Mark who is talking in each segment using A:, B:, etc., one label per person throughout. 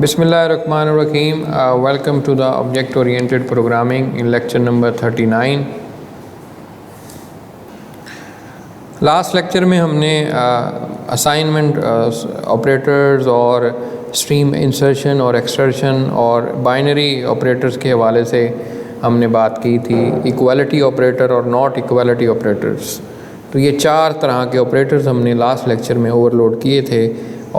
A: Bismillahirrahmanirrahim. Welcome to the Object Oriented Programming in lecture number 39. Last lecture में हमने assignment operators और stream insertion और extortion और binary operators के हवाले से हमने बात की थी, इक्वालिटी ऑपरेटर और नॉट इक्वालिटी ऑपरेटर्स। तो ये चार तरह के ऑपरेटर्स हमने लास्ट लेक्चर में ओवरलोड किए थे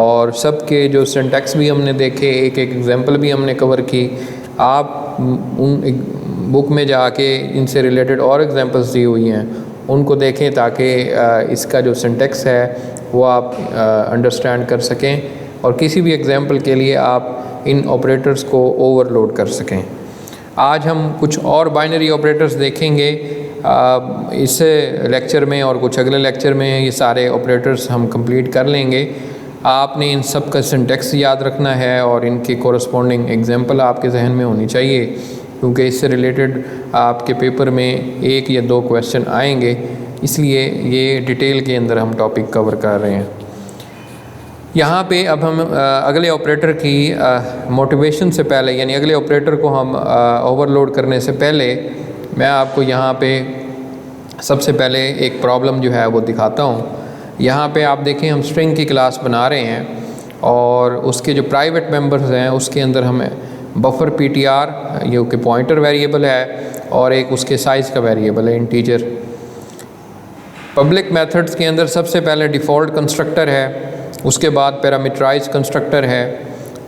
A: और सब के जो सिंटैक्स भी हमने देखे, एक एक एग्जांपल भी हमने कवर की। आप उन बुक में जाके इनसे रिलेटेड और एग्जांपल्स दी हुई हैं उनको देखें ताकि इसका जो सिंटैक्स है वो आप अंडरस्टैंड कर सकें और किसी भी एग्जांपल के लिए आप इन ऑपरेटर्स को ओवरलोड कर सकें। आज हम कुछ और बाइनरी ऑपरेटर्स देखेंगे इस लेक्चर में और कुछ अगले लेक्चर में ये सारे ऑपरेटर्स हम कंप्लीट कर लेंगे। आपने इन सब का सिंटैक्स याद रखना है और इनके कोरस्पॉन्डिंग एग्जांपल आपके जहन में होनी चाहिए, क्योंकि इससे रिलेटेड आपके पेपर में एक या दो क्वेश्चन आएंगे, इसलिए ये डिटेल के अंदर हम टॉपिक कवर कर रहे हैं। यहाँ पे अब हम अगले ऑपरेटर की मोटिवेशन से पहले, यानी अगले ऑपरेटर को हम ओवरलोड करने से पहले मैं आपको यहाँ पे सबसे पहले एक प्रॉब्लम जो है वो दिखाता हूँ। यहाँ पे आप देखें हम स्ट्रिंग की क्लास बना रहे हैं और उसके जो प्राइवेट मेंबर्स हैं उसके अंदर हमें बफर पीटीआर जो कि पॉइंटर वेरिएबल है और एक उसके साइज़ का वेरिएबल है इंटीजर। पब्लिक मेथड्स के अंदर सबसे पहले डिफ़ॉल्ट कंस्ट्रक्टर है, उसके बाद पैरामीटराइज कंस्ट्रक्टर है,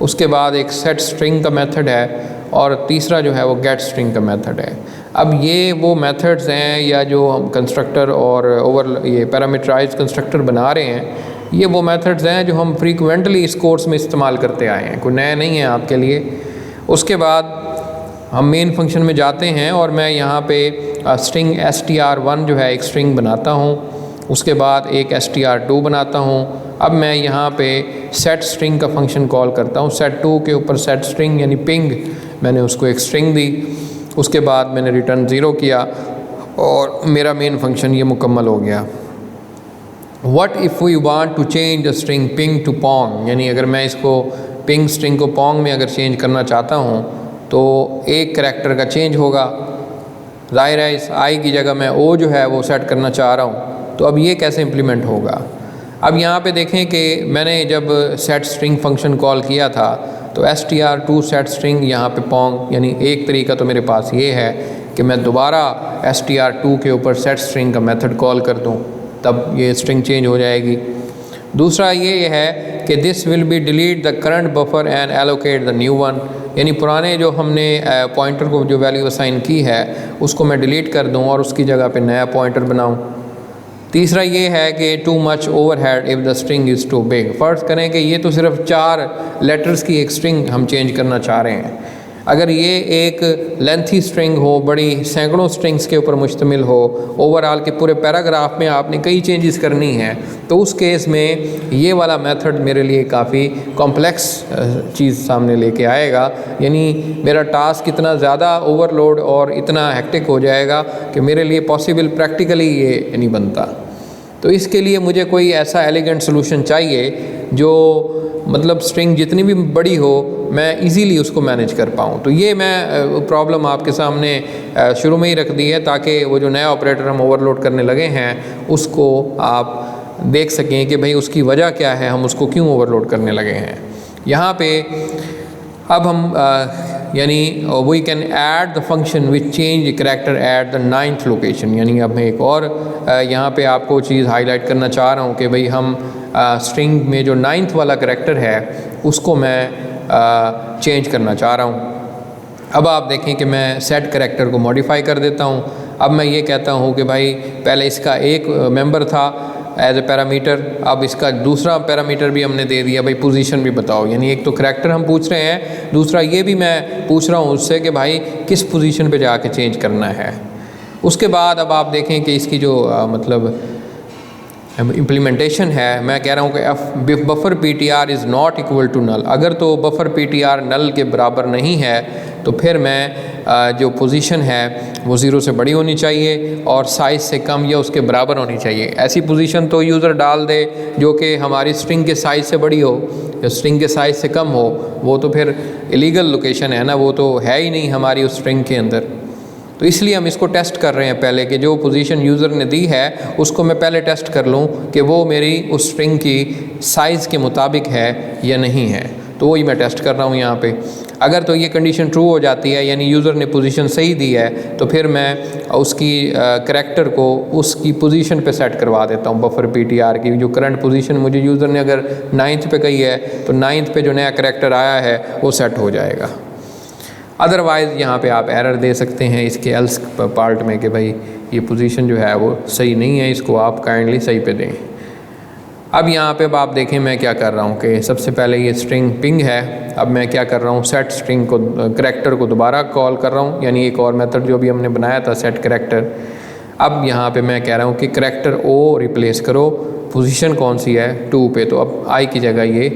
A: उसके बाद एक सेट स्ट्रिंग का मेथड है और तीसरा जो है वो गेट स्ट्रिंग का मेथड है। अब ये वो मेथड्स हैं या जो हम कंस्ट्रक्टर और ये पैरामीटराइज कंस्ट्रक्टर बना रहे हैं, ये वो मेथड्स हैं जो हम फ्रीक्वेंटली इस कोर्स में इस्तेमाल करते आए हैं, कोई नया नहीं है आपके लिए। उसके बाद हम मेन फंक्शन में जाते हैं और मैं यहाँ पे स्ट्रिंग str1 जो है एक स्ट्रिंग बनाता हूँ, उसके बाद एक str2 बनाता हूँ। अब मैं यहाँ पे सेट स्ट्रिंग का फंक्शन कॉल करता हूँ, set2 के ऊपर सेट स्ट्रिंग यानी पिंग, मैंने उसको एक स्ट्रिंग दी, उसके बाद मैंने रिटर्न 0 किया और मेरा मेन फंक्शन ये मुकम्मल हो गया। What if we want to change the string ping to pong, यानी अगर मैं इसको पिंग स्ट्रिंग को पोंग में अगर चेंज करना चाहता हूँ तो एक करैक्टर का चेंज होगा। ज़ाहिर है इस आई की जगह मैं ओ जो है वो सेट करना चाह रहा हूँ, तो अब ये कैसे इम्प्लीमेंट होगा। अब यहाँ पे देखें कि मैंने जब सेट स्ट्रिंग फंक्शन कॉल किया था तो str2 सेट स्ट्रिंग यहाँ पे पोंग, यानी एक तरीका तो मेरे पास ये है कि मैं दोबारा str2 के ऊपर सेट स्ट्रिंग का मेथड कॉल कर दूँ, तब ये स्ट्रिंग चेंज हो जाएगी। दूसरा ये है कि this will be delete the current buffer and allocate the new one, यानी पुराने जो हमने पॉइंटर को जो वैल्यू असाइन की है उसको मैं डिलीट कर दूं और उसकी जगह पे नया पॉइंटर बनाऊं। तीसरा ये है कि too much overhead if the string is too big. फ़र्ज़ करें कि ये तो सिर्फ 4 लेटर्स की एक स्ट्रिंग हम चेंज करना चाह रहे हैं, अगर ये एक लेंथी स्ट्रिंग हो, बड़ी सैकड़ों स्ट्रिंग्स के ऊपर मुश्तमिल हो, ओवरऑल के पूरे पैराग्राफ में आपने कई चेंजेस करनी हैं, तो उस केस में ये वाला मेथड मेरे लिए काफ़ी कॉम्प्लेक्स चीज़ सामने लेके आएगा, यानी मेरा टास्क इतना ज़्यादा ओवरलोड और इतना हेक्टिक हो जाएगा कि मेरे लिए पॉसिबल प्रैक्टिकली ये नहीं बनता। तो इसके लिए मुझे कोई ऐसा एलिगेंट सोल्यूशन चाहिए जो मतलब स्ट्रिंग जितनी भी बड़ी हो मैं इजीली उसको मैनेज कर पाऊँ। तो ये मैं प्रॉब्लम आपके सामने शुरू में ही रख दी है ताकि वो जो नया ऑपरेटर हम ओवरलोड करने लगे हैं उसको आप देख सकें कि भाई उसकी वजह क्या है, हम उसको क्यों ओवरलोड करने लगे हैं। यहाँ पे अब हम यानी we can add the function which change character at the 9th location, यानी अब मैं एक और यहाँ पे आपको चीज़ हाईलाइट करना चाह रहा हूँ कि भाई हम स्ट्रिंग में जो 9th वाला करैक्टर है उसको मैं चेंज करना चाह रहा हूँ। अब आप देखें कि मैं सेट करैक्टर को मॉडिफाई कर देता हूँ। अब मैं ये कहता हूँ कि भाई पहले इसका एक मेंबर था एज ए पैरामीटर, अब इसका दूसरा पैरामीटर भी हमने दे दिया, भाई पोजीशन भी बताओ, यानी एक तो करैक्टर हम पूछ रहे हैं, दूसरा ये भी मैं पूछ रहा हूँ उससे कि भाई किस पोजीशन पे जाके चेंज करना है। उसके बाद अब आप देखें कि इसकी जो मतलब इम्प्लीमेंटेशन है, मैं कह रहा हूँ कि buffer PTR is not equal to null. अगर तो बफर PTR नल के बराबर नहीं है तो फिर मैं जो पोजीशन है वो 0 से बड़ी होनी चाहिए और साइज़ से कम या उसके बराबर होनी चाहिए। ऐसी पोजीशन तो यूज़र डाल दे जो कि हमारी स्ट्रिंग के साइज़ से बड़ी हो या स्ट्रिंग के साइज़ से कम हो, वो तो फिर इलीगल लोकेशन है ना, वो तो है ही नहीं हमारी उस स्ट्रिंग के अंदर। तो इसलिए हम इसको टेस्ट कर रहे हैं पहले कि जो पोजीशन यूज़र ने दी है उसको मैं पहले टेस्ट कर लूँ कि वो मेरी उस स्ट्रिंग की साइज़ के मुताबिक है या नहीं है। तो वही मैं टेस्ट कर रहा हूँ यहाँ पे। अगर तो ये कंडीशन ट्रू हो जाती है, यानी यूज़र ने पोजीशन सही दी है, तो फिर मैं उसकी करैक्टर को उसकी पोजीशन पे सेट करवा देता हूँ बफर PTR की। जो करंट पोजीशन मुझे यूज़र ने अगर 9th पे कही है तो 9th पे जो नया करैक्टर आया है वो सेट हो जाएगा। अदरवाइज़ यहाँ पे आप एरर दे सकते हैं इसके एल्स पार्ट में कि भाई ये पोजीशन जो है वो सही नहीं है, इसको आप काइंडली सही पे दें। अब यहाँ पे आप देखें मैं क्या कर रहा हूँ कि सबसे पहले ये स्ट्रिंग पिंग है। अब मैं क्या कर रहा हूँ, सेट स्ट्रिंग को करैक्टर को दोबारा कॉल कर रहा हूँ, यानी एक और मेथड जो भी हमने बनाया था सेट करैक्टर। अब यहाँ पे मैं कह रहा हूँ कि करैक्टर O रिप्लेस करो, पोजीशन कौन सी है 2 पे, तो अब I की जगह ये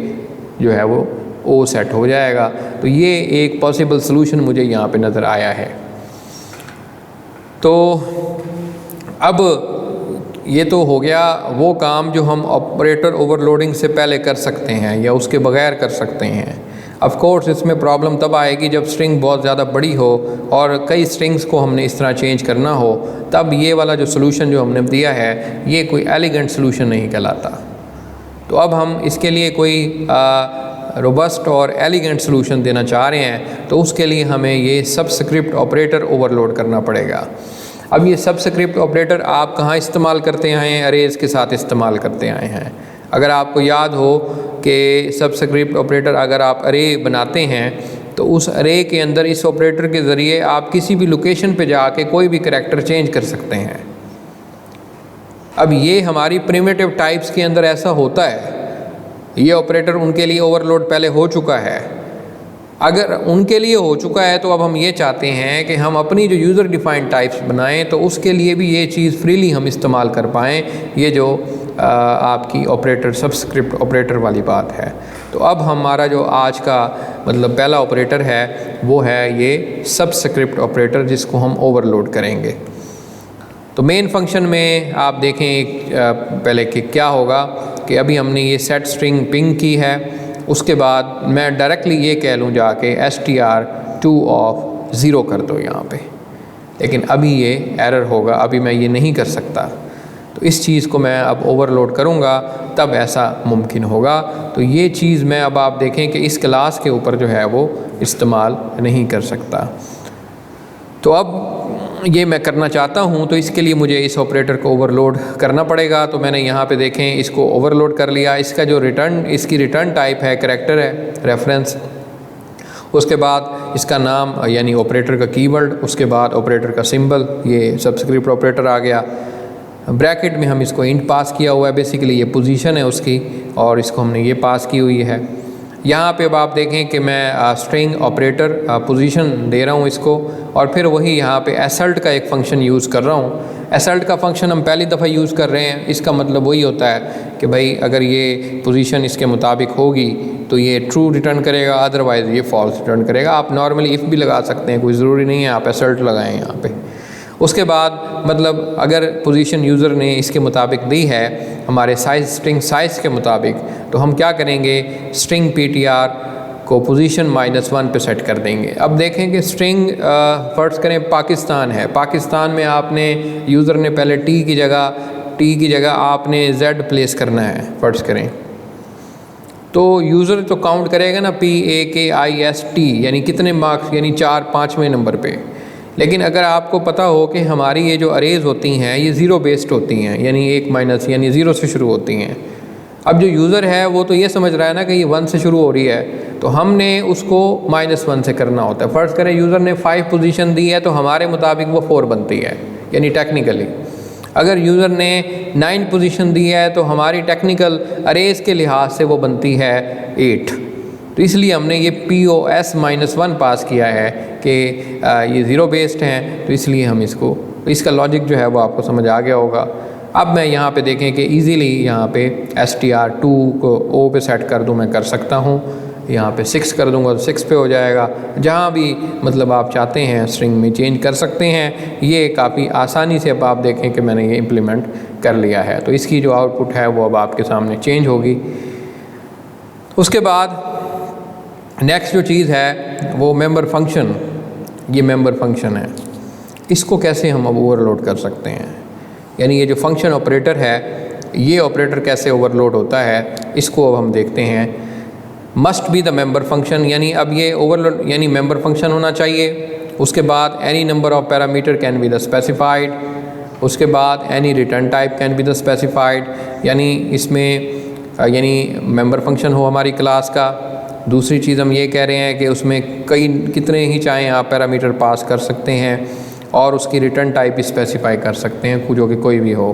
A: जो है वो O सेट हो जाएगा। तो ये एक पॉसिबल सलूशन मुझे यहाँ पे नज़र आया है। तो अब ये तो हो गया वो काम जो हम ऑपरेटर ओवरलोडिंग से पहले कर सकते हैं या उसके बगैर कर सकते हैं। ऑफ कोर्स इसमें प्रॉब्लम तब आएगी जब स्ट्रिंग बहुत ज़्यादा बड़ी हो और कई स्ट्रिंग्स को हमने इस तरह चेंज करना हो, तब ये वाला जो सलूशन जो हमने दिया है ये कोई एलिगेंट सलूशन नहीं कहलाता। तो अब हम इसके लिए कोई रोबस्ट और एलिगेंट सलूशन देना चाह रहे हैं, तो उसके लिए हमें ये सबस्क्रिप्ट ऑपरेटर ओवरलोड करना पड़ेगा। अब ये सबस्क्रिप्ट ऑपरेटर आप कहाँ इस्तेमाल करते आए हैं, अरेज़ के साथ इस्तेमाल करते आए हैं। अगर आपको याद हो कि सबस्क्रिप्ट ऑपरेटर अगर आप अरे बनाते हैं तो उस अरे के अंदर इस ऑपरेटर के ज़रिए आप किसी भी लोकेशन पे जाके कोई भी करैक्टर चेंज कर सकते हैं। अब ये हमारी प्रिमिटिव टाइप्स के अंदर ऐसा होता है, ये ऑपरेटर उनके लिए ओवरलोड पहले हो चुका है। अगर उनके लिए हो चुका है तो अब हम ये चाहते हैं कि हम अपनी जो यूज़र डिफाइंड टाइप्स बनाएं तो उसके लिए भी ये चीज़ फ्रीली हम इस्तेमाल कर पाएँ, ये जो आपकी ऑपरेटर सबस्क्रिप्ट ऑपरेटर वाली बात है। तो अब हमारा जो आज का मतलब पहला ऑपरेटर है वो है ये सबस्क्रिप्ट ऑपरेटर, जिसको हम ओवरलोड करेंगे। तो मेन फंक्शन में आप देखें पहले कि क्या होगा कि अभी हमने ये सेट स्ट्रिंग पिंग की है, उसके बाद मैं डायरेक्टली ये कह लूँ जाके str2 ऑफ 0 कर दो यहाँ पे, लेकिन अभी ये एरर होगा, अभी मैं ये नहीं कर सकता। तो इस चीज़ को मैं अब ओवरलोड करूँगा तब ऐसा मुमकिन होगा। तो ये चीज़ मैं अब आप देखें कि इस क्लास के ऊपर जो है वो इस्तेमाल नहीं कर सकता। तो अब ये मैं करना चाहता हूँ तो इसके लिए मुझे इस ऑपरेटर को ओवरलोड करना पड़ेगा। तो मैंने यहाँ पे देखें इसको ओवरलोड कर लिया। इसका जो इसकी रिटर्न टाइप है करैक्टर है, रेफरेंस। उसके बाद इसका नाम यानी ऑपरेटर का कीवर्ड, उसके बाद ऑपरेटर का सिंबल, ये सबस्क्रिप्ट ऑपरेटर आ गया। ब्रैकेट में हम इसको इंट पास किया हुआ है, बेसिकली ये पोजीशन है उसकी, और इसको हमने ये पास की हुई है। यहाँ पे अब आप देखें कि मैं स्ट्रिंग ऑपरेटर पोजीशन दे रहा हूँ इसको, और फिर वही यहाँ पे असल्ट का एक फ़ंक्शन यूज़ कर रहा हूँ। असल्ट का फ़ंक्शन हम पहली दफ़ा यूज़ कर रहे हैं। इसका मतलब वही होता है कि भाई अगर ये पोजीशन इसके मुताबिक होगी तो ये ट्रू रिटर्न करेगा, अदरवाइज़ ये फॉल्स रिटर्न करेगा। आप नॉर्मली इफ़ भी लगा सकते हैं, कोई ज़रूरी नहीं है आप असल्ट लगाएं यहाँ पे। उसके बाद मतलब अगर पोजीशन यूज़र ने इसके मुताबिक दी है हमारे स्ट्रिंग साइज़ के मुताबिक, तो हम क्या करेंगे, स्ट्रिंग PTR को पोजीशन -1 पे सेट कर देंगे। अब देखें कि स्ट्रिंग फ़र्ज़ करें पाकिस्तान है, पाकिस्तान में आपने यूज़र ने पहले T की जगह आपने Z प्लेस करना है फ़र्ज़ करें, तो यूज़र तो काउंट करेगा ना PAKIST, यानी कितने मार्क्स, यानी 4-5वें नंबर पे। लेकिन अगर आपको पता हो कि हमारी ये जो अरेज होती हैं ये ज़ीरो बेस्ड होती हैं, यानी 1 यानी 0 से शुरू होती हैं। अब जो यूज़र है वो तो ये समझ रहा है ना कि ये 1 से शुरू हो रही है, तो हमने उसको -1 से करना होता है। फ़र्ज़ करें यूज़र ने 5 पोजीशन दी है तो हमारे मुताबिक वो 4 बनती है, यानी टेक्निकली। अगर यूज़र ने 9 पोजीशन दी है तो हमारी टेक्निकल अरेज के लिहाज से वो बनती है 8। तो इसलिए हमने ये POS -1 पास किया है कि ये ज़ीरो बेस्ड हैं, तो इसलिए हम इसका लॉजिक जो है वो आपको समझ आ गया होगा। अब मैं यहाँ पे देखें कि इजीली यहाँ पे str2 को O पे सेट कर दूँ, मैं कर सकता हूँ। यहाँ पे 6 कर दूँगा तो 6 पे हो जाएगा। जहाँ भी मतलब आप चाहते हैं स्ट्रिंग में चेंज कर सकते हैं। ये काफ़ी आसानी से अब आप देखें कि मैंने ये इम्प्लीमेंट कर लिया है। तो इसकी जो आउटपुट है वो अब आपके सामने चेंज होगी। उसके बाद नेक्स्ट जो चीज़ है वो मेंबर फंक्शन। ये मेंबर फंक्शन है, इसको कैसे हम अब ओवरलोड कर सकते हैं, यानी ये जो फंक्शन ऑपरेटर है ये ऑपरेटर कैसे ओवरलोड होता है, इसको अब हम देखते हैं। Must be the member function, यानी अब ये ओवरलोड यानी मेंबर फंक्शन होना चाहिए। उसके बाद any number of parameter can be the specified. उसके बाद any return type can be the specified, यानी इसमें यानी मेंबर फंक्शन हो हमारी क्लास का। दूसरी चीज़ हम ये कह रहे हैं कि उसमें कितने ही चाहें आप पैरामीटर पास कर सकते हैं और उसकी रिटर्न टाइप स्पेसिफाई कर सकते हैं जो कि कोई भी हो।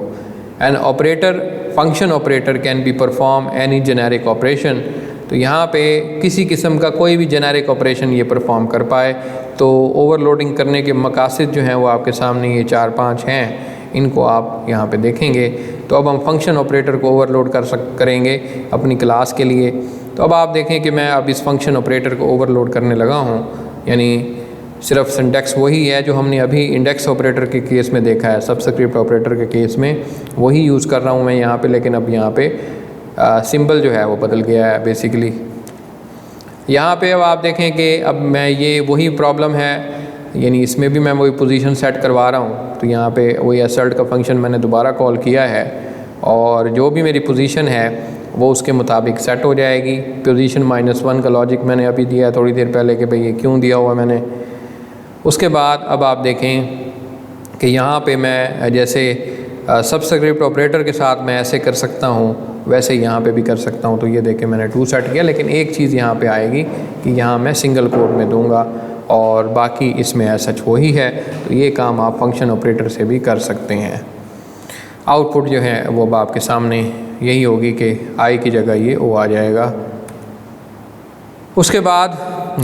A: An operator function operator can be perform any generic operation, तो यहाँ पे किसी किस्म का कोई भी जेनेरिक ऑपरेशन ये परफॉर्म कर पाए। तो ओवरलोडिंग करने के मकासद जो हैं वो आपके सामने ये 4-5 हैं, इनको आप यहाँ पे देखेंगे। तो अब हम फंक्शन ऑपरेटर को ओवरलोड करेंगे अपनी क्लास के लिए। तो अब आप देखें कि मैं अब इस फंक्शन ऑपरेटर को ओवरलोड करने लगा हूँ, यानी सिर्फ सिंटैक्स वही है जो हमने अभी इंडेक्स ऑपरेटर के केस में देखा है, सबस्क्रिप्ट ऑपरेटर के केस में वही यूज़ कर रहा हूँ मैं यहाँ पे, लेकिन अब यहाँ पे सिंबल जो है वो बदल गया है बेसिकली। यहाँ पे अब आप देखें कि अब मैं ये वही प्रॉब्लम है, यानी इसमें भी मैं वही पोजीशन सेट करवा रहा हूँ। तो यहाँ पे वही असर्ट का फंक्शन मैंने दोबारा कॉल किया है और जो भी मेरी पोजीशन है वो उसके मुताबिक सेट हो जाएगी। पोजीशन -1 का लॉजिक मैंने अभी दिया है थोड़ी देर पहले कि भाई ये क्यों दिया हुआ मैंने। उसके बाद अब आप देखें कि यहाँ पे मैं जैसे सबस्क्रिप्ट ऑपरेटर के साथ मैं ऐसे कर सकता हूँ, वैसे यहाँ पे भी कर सकता हूँ। तो ये देखें मैंने 2 सेट किया, लेकिन एक चीज़ यहाँ पे आएगी कि यहाँ मैं सिंगल कोट में दूंगा और बाकी इसमें सच वही है। तो ये काम आप फंक्शन ऑपरेटर से भी कर सकते हैं। आउटपुट जो है वो अब आपके सामने यही होगी कि आई की जगह ये ओ आ जाएगा। उसके बाद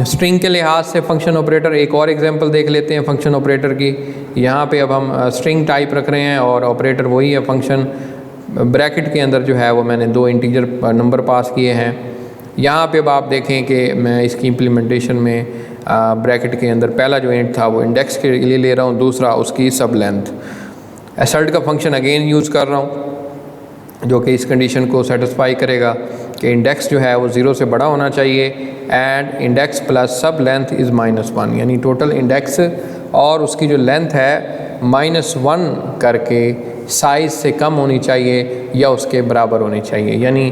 A: स्ट्रिंग के लिहाज से फंक्शन ऑपरेटर, एक और एग्जांपल देख लेते हैं फंक्शन ऑपरेटर की। यहाँ पे अब हम स्ट्रिंग टाइप रख रहे हैं और ऑपरेटर वही है फंक्शन। ब्रैकेट के अंदर जो है वो मैंने 2 इंटीजर नंबर पास किए हैं। यहाँ पे अब आप देखें कि मैं इसकी इम्प्लीमेंटेशन में ब्रैकेट के अंदर पहला जो इंट था वो इंडेक्स के लिए ले रहा हूँ, दूसरा उसकी सब लेंथ। असर्ट का फंक्शन अगेन यूज़ कर रहा हूँ जो कि इस कंडीशन को सेटिस्फाई करेगा कि इंडेक्स जो है वो 0 से बड़ा होना चाहिए एंड इंडेक्स प्लस सब लेंथ इज़ -1, यानी टोटल इंडेक्स और उसकी जो लेंथ है -1 करके साइज़ से कम होनी चाहिए या उसके बराबर होनी चाहिए। यानी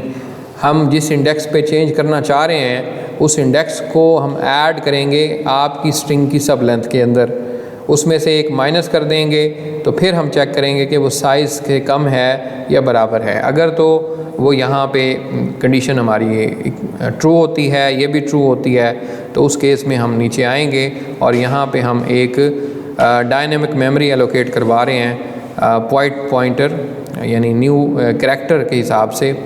A: हम जिस इंडेक्स पे चेंज करना चाह रहे हैं उस इंडेक्स को हम ऐड करेंगे आपकी स्ट्रिंग की सब लेंथ के अंदर, उसमें से एक माइनस कर देंगे तो फिर हम चेक करेंगे कि वो साइज़ से कम है या बराबर है। अगर तो वो यहाँ पे कंडीशन हमारी ट्रू होती है, ये भी ट्रू होती है, तो उस केस में हम नीचे आएंगे और यहाँ पे हम एक डायनेमिक मेमोरी एलोकेट करवा रहे हैं पॉइंटर यानी न्यू करैक्टर के हिसाब से।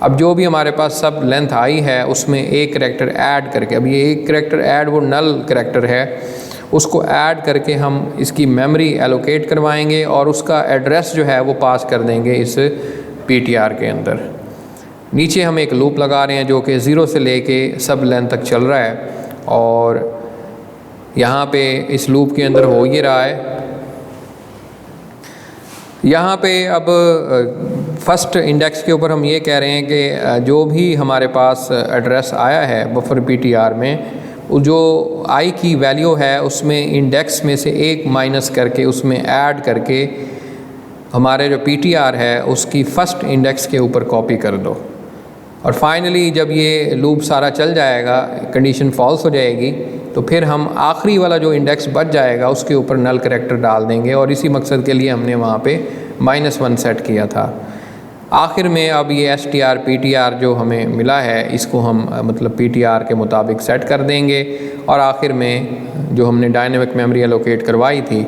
A: अब जो भी हमारे पास सब लेंथ आई है उसमें एक करैक्टर ऐड करके, अब ये एक करैक्टर ऐड वो नल करैक्टर है, उसको ऐड करके हम इसकी मेमोरी एलोकेट करवाएंगे और उसका एड्रेस जो है वो पास कर देंगे इस PTR के अंदर। नीचे हम एक लूप लगा रहे हैं जो कि 0 से लेके सब लेंथ तक चल रहा है और यहाँ पे इस लूप के अंदर हो ये रहा है। यहाँ पे अब फर्स्ट इंडेक्स के ऊपर हम ये कह रहे हैं कि जो भी हमारे पास एड्रेस आया है बफर PTR में, जो आई की वैल्यू है उसमें इंडेक्स में से एक माइनस करके उसमें ऐड करके हमारे जो PTR है उसकी फ़र्स्ट इंडेक्स के ऊपर कॉपी कर दो। और फाइनली जब ये लूप सारा चल जाएगा, कंडीशन फॉल्स हो जाएगी, तो फिर हम आखिरी वाला जो इंडेक्स बच जाएगा उसके ऊपर नल करैक्टर डाल देंगे और इसी मकसद के लिए हमने वहाँ पे -1 सेट किया था। आखिर में अब ये str PTR जो हमें मिला है इसको हम मतलब PTR के मुताबिक सेट कर देंगे और आखिर में जो हमने डायनेमिक मेमोरी एलोकेट करवाई थी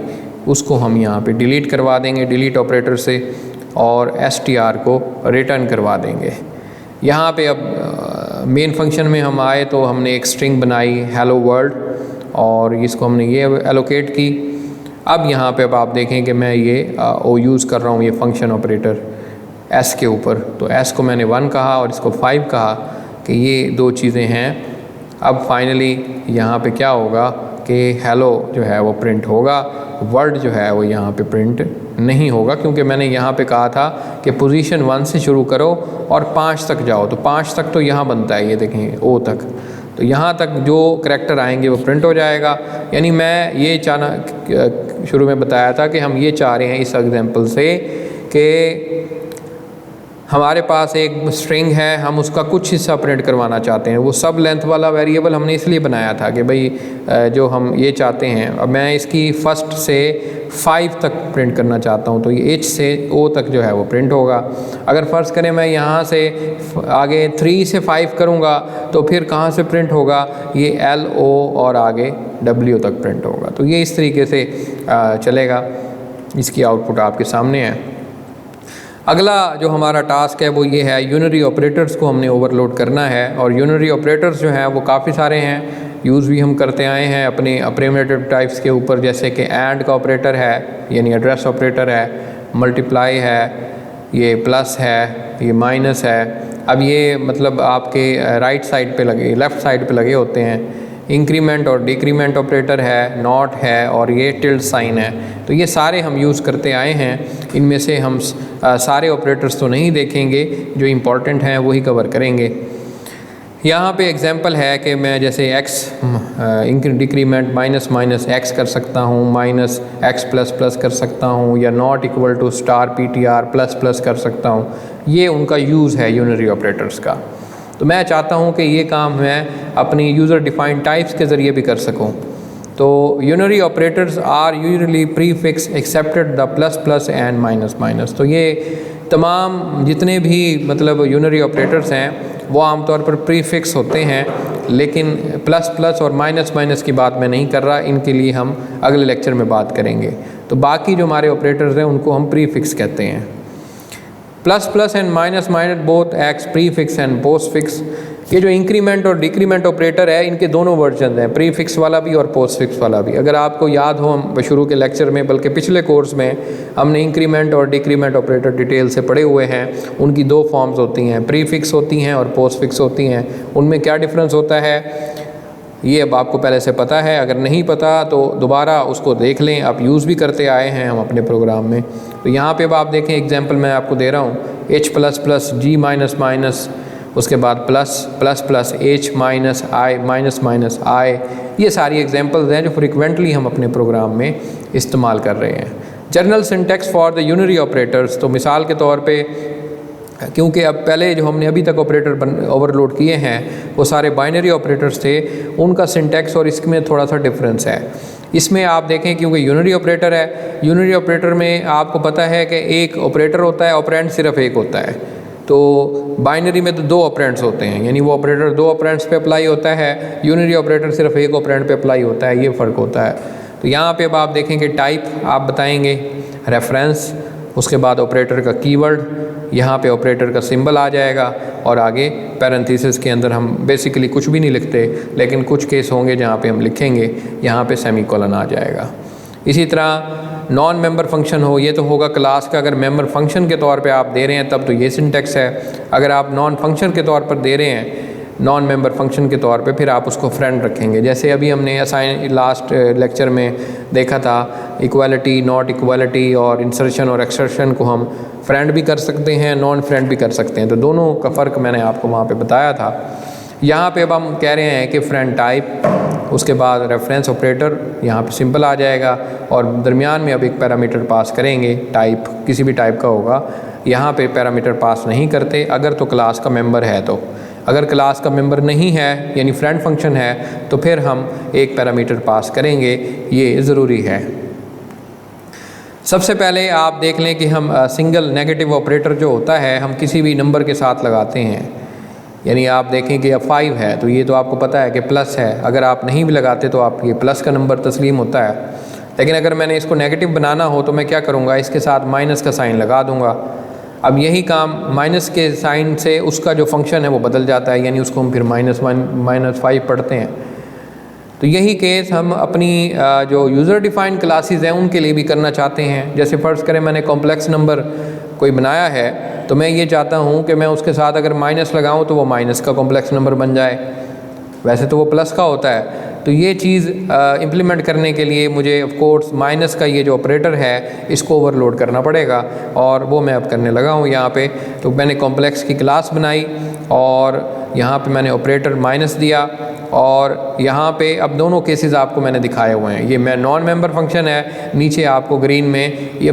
A: उसको हम यहाँ पे डिलीट करवा देंगे डिलीट ऑपरेटर से और str को रिटर्न करवा देंगे। यहाँ पे अब मेन फंक्शन में हम आए तो हमने एक स्ट्रिंग बनाई हेलो वर्ल्ड और इसको हमने ये एलोकेट की अब यहाँ पे अब आप देखें कि मैं ये ओ यूज़ कर रहा हूँ ये फंक्शन ऑपरेटर एस के ऊपर, तो एस को मैंने 1 कहा और इसको 5 कहा कि ये दो चीज़ें हैं। अब फाइनली यहाँ पे क्या होगा कि हेलो जो है वो प्रिंट होगा, वर्ड जो है वो यहाँ पे प्रिंट नहीं होगा, क्योंकि मैंने यहाँ पे कहा था कि पोजीशन 1 से शुरू करो और 5 तक जाओ, तो 5 तक तो यहाँ बनता है, ये देखें ओ तक, तो यहाँ तक जो करैक्टर आएंगे वो प्रिंट हो जाएगा। यानी मैं ये चाहना शुरू में बताया था कि हम ये चाह रहे हैं इस एग्जाम्पल से कि हमारे पास एक स्ट्रिंग है, हम उसका कुछ हिस्सा प्रिंट करवाना चाहते हैं। वो सब लेंथ वाला वेरिएबल हमने इसलिए बनाया था कि भाई जो हम ये चाहते हैं, अब मैं इसकी फर्स्ट से 5 तक प्रिंट करना चाहता हूँ, तो ये H से O तक जो है वो प्रिंट होगा। अगर फ़र्ज़ करें मैं यहाँ से आगे 3 से 5 करूँगा तो फिर कहाँ से प्रिंट होगा, ये L O और आगे W तक प्रिंट होगा। तो ये इस तरीके से चलेगा। इसकी आउटपुट आपके सामने है। अगला जो हमारा टास्क है वो ये है, यूनरी ऑपरेटर्स को हमने ओवरलोड करना है। और यूनरी ऑपरेटर्स जो हैं वो काफ़ी सारे हैं, यूज़ भी हम करते आए हैं अपने अप्रीमेटिव टाइप्स के ऊपर, जैसे कि एंड का ऑपरेटर है यानी एड्रेस ऑपरेटर है, मल्टीप्लाई है, ये प्लस है, ये माइनस है। अब ये मतलब आपके राइट साइड पे लगे, लेफ़्ट साइड पे लगे होते हैं। इंक्रीमेंट और डिक्रीमेंट ऑपरेटर है, नॉट है और ये टिल्ड साइन है। तो ये सारे हम यूज़ करते आए हैं। इनमें से हम सारे ऑपरेटर्स तो नहीं देखेंगे, जो इम्पॉर्टेंट हैं वही कवर करेंगे। यहाँ पे एग्जांपल है कि मैं जैसे x decrement minus minus x कर सकता हूँ, माइनस x प्लस प्लस कर सकता हूँ, या not equal to star PTR plus plus कर सकता हूँ। ये उनका यूज़ है यूनरी ऑपरेटर्स का। तो मैं चाहता हूँ कि ये काम मैं अपनी यूज़र डिफाइंड टाइप्स के ज़रिए भी कर सकूँ। तो unary operators are usually prefix excepted the plus plus and minus minus. तो ये तमाम जितने भी मतलब यूनरी ऑपरेटर्स हैं वो आमतौर पर प्रीफिक्स होते हैं, लेकिन प्लस प्लस और माइनस माइनस की बात मैं नहीं कर रहा, इनके लिए हम अगले लेक्चर में बात करेंगे। तो बाकी जो हमारे ऑपरेटर्स हैं उनको हम प्रीफिक्स कहते हैं। Plus plus and minus minus both x prefix and postfix. ये जो इंक्रीमेंट और डिक्रीमेंट ऑपरेटर है इनके दोनों वर्जन हैं, प्रीफिक्स वाला भी और पोस्टफिक्स वाला भी। अगर आपको याद हो, हम शुरू के लेक्चर में बल्कि पिछले कोर्स में हमने इंक्रीमेंट और डिक्रीमेंट ऑपरेटर डिटेल से पढ़े हुए हैं। उनकी दो फॉर्म्स होती हैं, प्रीफिक्स होती हैं और पोस्टफिक्स होती हैं। उनमें क्या डिफरेंस होता है ये अब आपको पहले से पता है, अगर नहीं पता तो दोबारा उसको देख लें, आप यूज़ भी करते आए हैं हम अपने प्रोग्राम में। तो यहाँ पे अब आप देखें एग्जांपल मैं आपको दे रहा हूँ, H plus plus G minus minus, उसके बाद plus plus plus H minus I minus minus I। ये सारी एग्जांपल्स हैं जो फ्रिक्वेंटली हम अपने प्रोग्राम में इस्तेमाल कर रहे हैं। General syntax for the unary operators, तो मिसाल के तौर पे क्योंकि अब पहले जो हमने अभी तक ऑपरेटर ओवरलोड किए हैं वो सारे बाइनरी ऑपरेटर्स थे, उनका सिंटैक्स और इसमें थोड़ा सा डिफरेंस है। इसमें आप देखें क्योंकि यूनरी ऑपरेटर है, यूनरी ऑपरेटर में आपको पता है कि एक ऑपरेटर होता है, ऑपरेंड सिर्फ एक होता है। तो बाइनरी में तो दो ऑपरेंड्स होते हैं, यानी वो ऑपरेटर दो ऑपरेंड्स पे अप्लाई होता है, यूनरी ऑपरेटर सिर्फ एक ऑपरेंड पे अप्लाई होता है, ये फ़र्क होता है। तो यहाँ पे अब आप देखेंगे टाइप आप बताएंगे, रेफरेंस, उसके बाद ऑपरेटर का कीवर्ड, यहाँ पे ऑपरेटर का सिंबल आ जाएगा और आगे पैरेंथेसिस के अंदर हम बेसिकली कुछ भी नहीं लिखते, लेकिन कुछ केस होंगे जहाँ पे हम लिखेंगे, यहाँ पे सेमीकोलन आ जाएगा। इसी तरह नॉन मेंबर फंक्शन हो, ये तो होगा क्लास का। अगर मेंबर फंक्शन के तौर पे आप दे रहे हैं तब तो ये सिंटैक्स है। अगर आप नॉन फंक्शन के तौर पर दे रहे हैं, नॉन मेंबर फंक्शन के तौर पे, फिर आप उसको फ्रेंड रखेंगे। जैसे अभी हमने असाइन लास्ट लेक्चर में देखा था, इक्वालिटी, नॉट इक्वालिटी और इंसर्शन और एक्सर्शन को हम फ्रेंड भी कर सकते हैं, नॉन फ्रेंड भी कर सकते हैं। तो दोनों का फ़र्क मैंने आपको वहाँ पे बताया था। यहाँ पे अब हम कह रहे हैं कि फ्रेंड टाइप, उसके बाद रेफरेंस ऑपरेटर, यहाँ पे सिंपल आ जाएगा और दरमियान में अब एक पैरामीटर पास करेंगे, टाइप किसी भी टाइप का होगा। यहाँ पे पैरामीटर पास नहीं करते अगर तो क्लास का मेंबर है। तो अगर क्लास का मेंबर नहीं है यानी फ्रेंड फंक्शन है तो फिर हम एक पैरामीटर पास करेंगे, ये ज़रूरी है। सबसे पहले आप देख लें कि हम सिंगल नेगेटिव ऑपरेटर जो होता है हम किसी भी नंबर के साथ लगाते हैं। यानी आप देखें कि अब 5 है तो ये तो आपको पता है कि प्लस है, अगर आप नहीं भी लगाते तो आप ये प्लस का नंबर तस्लीम होता है। लेकिन अगर मैंने इसको नेगेटिव बनाना हो तो मैं क्या करूँगा, इसके साथ माइनस का साइन लगा दूँगा। अब यही काम माइनस के साइन से उसका जो फंक्शन है वो बदल जाता है, यानी उसको हम फिर -1 -5 पढ़ते हैं। तो यही केस हम अपनी जो यूज़र डिफाइंड क्लासेस हैं उनके लिए भी करना चाहते हैं। जैसे फ़र्ज़ करें मैंने कॉम्प्लेक्स नंबर कोई बनाया है, तो मैं ये चाहता हूँ कि मैं उसके साथ अगर माइनस लगाऊँ तो वो माइनस का कॉम्प्लेक्स नंबर बन जाए, वैसे तो वो प्लस का होता है। तो ये चीज़ इम्प्लीमेंट करने के लिए मुझे ऑफ कोर्स माइनस का ये जो ऑपरेटर है इसको ओवरलोड करना पड़ेगा, और वो मैं अब करने लगा हूँ यहाँ पे। तो मैंने कॉम्प्लेक्स की क्लास बनाई और यहाँ पे मैंने ऑपरेटर माइनस दिया, और यहाँ पे अब दोनों केसेस आपको मैंने दिखाए हुए हैं। ये मैं नॉन मेंबर फंक्शन है, नीचे आपको ग्रीन में ये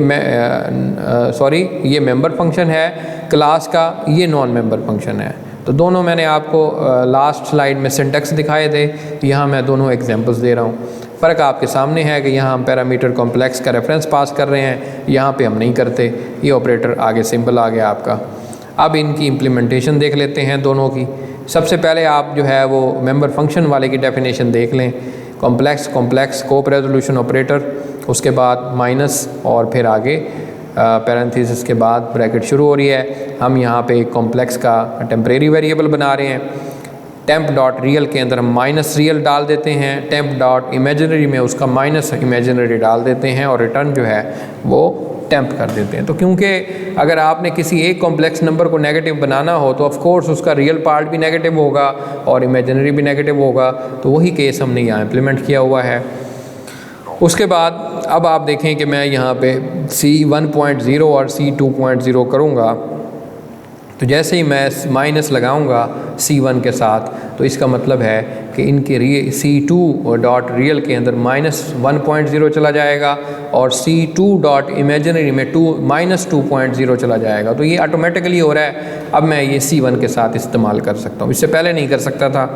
A: ये मेंबर फंक्शन है क्लास का, ये नॉन मेंबर फंक्शन है। तो दोनों मैंने आपको लास्ट स्लाइड में सिंटैक्स दिखाए थे, यहाँ मैं दोनों एग्जांपल्स दे रहा हूँ। फ़र्क आपके सामने है कि यहाँ हम पैरामीटर कॉम्प्लेक्स का रेफरेंस पास कर रहे हैं, यहाँ पे हम नहीं करते। ये ऑपरेटर आगे सिंपल आ गया आपका। अब इनकी इम्प्लीमेंटेशन देख लेते हैं दोनों की। सबसे पहले आप जो है वो मेंबर फंक्शन वाले की डेफिनेशन देख लें। कॉम्प्लेक्स कोप रेजोल्यूशन ऑपरेटर, उसके बाद माइनस और फिर आगे पैरेंथेसिस के बाद ब्रैकेट शुरू हो रही है। हम यहाँ पे कॉम्प्लेक्स का टेम्परेरी वेरिएबल बना रहे हैं। टेम्प डॉट रियल के अंदर हम माइनस रियल डाल देते हैं, टेम्प डॉट इमेजिनरी में उसका माइनस इमेजिनरी डाल देते हैं, और रिटर्न जो है वो टेम्प कर देते हैं। तो क्योंकि अगर आपने किसी एक कॉम्प्लेक्स नंबर को नेगेटिव बनाना हो तो ऑफ कोर्स उसका रियल पार्ट भी नेगेटिव होगा और इमेजिनरी भी नेगेटिव होगा। तो वही केस हमने यहाँ इम्प्लीमेंट किया हुआ है। उसके बाद अब आप देखें कि मैं यहाँ पे C1.0 और C2.0 करूँगा, तो जैसे ही मैं माइनस लगाऊंगा C1 के साथ, तो इसका मतलब है कि इनके C2 डॉट रियल के अंदर -1.0 चला जाएगा और C2 डॉट इमेजिनरी में -2.0 चला जाएगा। तो ये ऑटोमेटिकली हो रहा है। अब मैं ये C1 के साथ इस्तेमाल कर सकता हूँ, इससे पहले नहीं कर सकता था।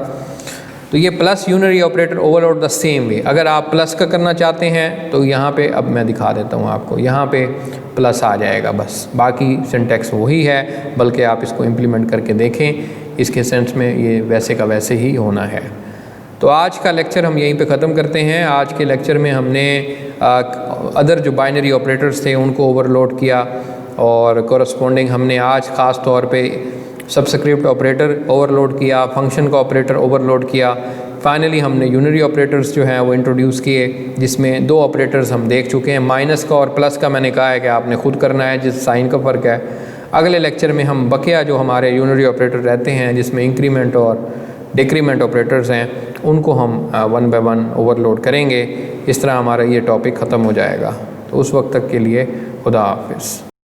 A: तो ये plus unary operator overload the same way. अगर आप प्लस का करना चाहते हैं तो यहाँ पे अब मैं दिखा देता हूँ आपको, यहाँ पे प्लस आ जाएगा बस, बाकी सिंटैक्स वही है, बल्कि आप इसको इम्प्लीमेंट करके देखें, इसके सेंस में ये वैसे का वैसे ही होना है। तो आज का लेक्चर हम यहीं पे ख़त्म करते हैं। आज के लेक्चर में हमने अदर जो बाइनरी ऑपरेटर्स थे उनको ओवरलोड किया, और कोरस्पॉन्डिंग हमने आज ख़ास तौर पे सबस्क्रिप्ट ऑपरेटर ओवरलोड किया, फंक्शन का ऑपरेटर ओवरलोड किया। फाइनली हमने यूनरी ऑपरेटर्स जो हैं वो इंट्रोड्यूस किए, जिसमें दो ऑपरेटर्स हम देख चुके हैं। माइनस का और प्लस का मैंने कहा है कि आपने खुद करना है, जिस साइन का फ़र्क है। अगले लेक्चर में हम बकिया जो हमारे यूनरी ऑपरेटर रहते हैं, जिसमें इंक्रीमेंट और डिक्रीमेंट ऑपरेटर्स हैं, उनको हम 1 बाय 1 ओवरलोड करेंगे। इस तरह हमारा ये टॉपिक ख़त्म हो जाएगा। तो उस वक्त तक के लिए खुदा हाफिज़।